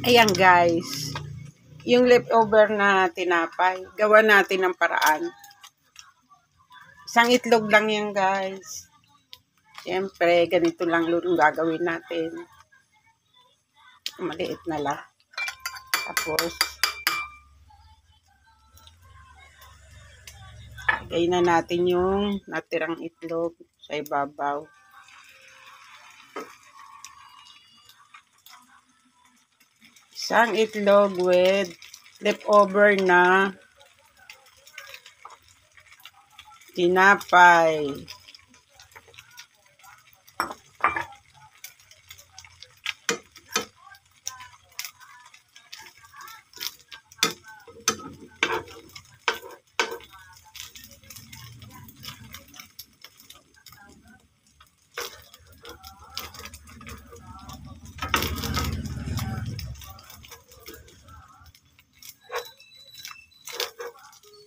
Ayan guys, yung leftover na tinapay, gawa natin ng paraan. Isang itlog lang yan guys. Siyempre, ganito lang yung gagawin natin. Maliit na lang. Tapos, lagay na natin yung natirang itlog sa ibabaw. Isang itlog with leftover na tinapay.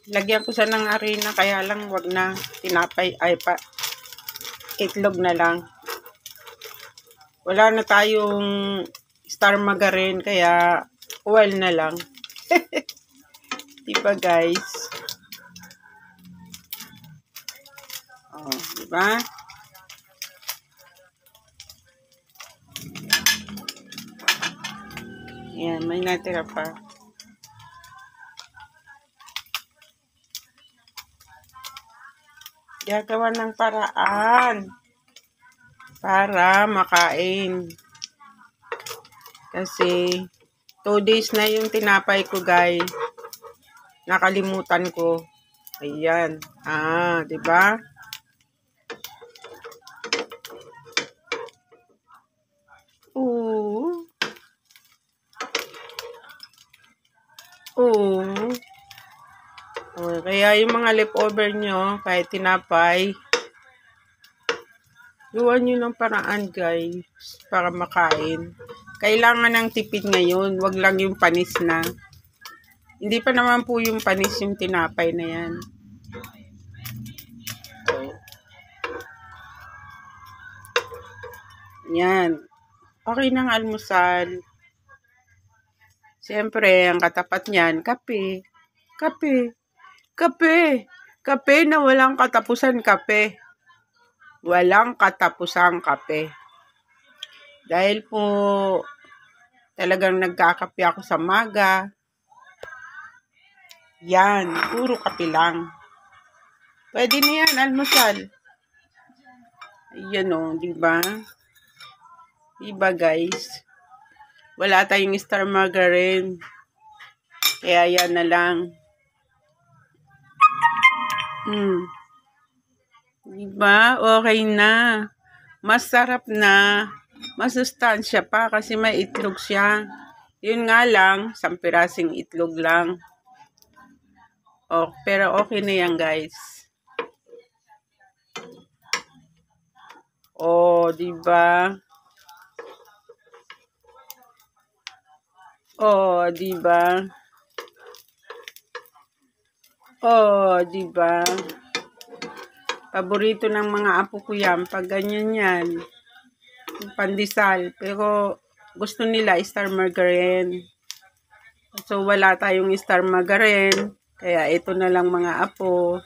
Lagyan ko siya ng harina, kaya lang wag na tinapay, itlog na lang. Wala na tayong star margarine, kaya oil na lang. Diba guys? Oh, diba? Yan, may natira pa. Gagawa ng paraan para makain. Kasi 2 days na yung tinapay ko guys. Nakalimutan ko. Ayan. Di ba? Oo. Kaya yung mga leftover nyo, kahit tinapay, gawa nyo ng paraan guys, para makain. Kailangan ng tipid ngayon, wag lang yung panis na. Hindi pa naman po yung panis yung tinapay na yan. Yan. Okay ng almusal. Siyempre, ang katapat niyan, kape. Kape na walang katapusan kape. Walang katapusang kape. Dahil po talagang nagkakape ako sa maga. Yan, puro kape lang. Pwede na yan, almusal. Ayan o, diba? Diba guys? Wala tayong star margarine. Kaya yan na lang. Diba? Okay na. Masarap na. Masustansya pa kasi may itlog siya. Yun nga lang, 1 pirasing itlog lang. Pero okay na yan guys. Diba? Diba? Diba? Paborito ng mga apo ko yan. Pag ganyan yan. Pandesal. Pero gusto nila star margarine. So wala tayong star margarine. Kaya ito na lang mga apo.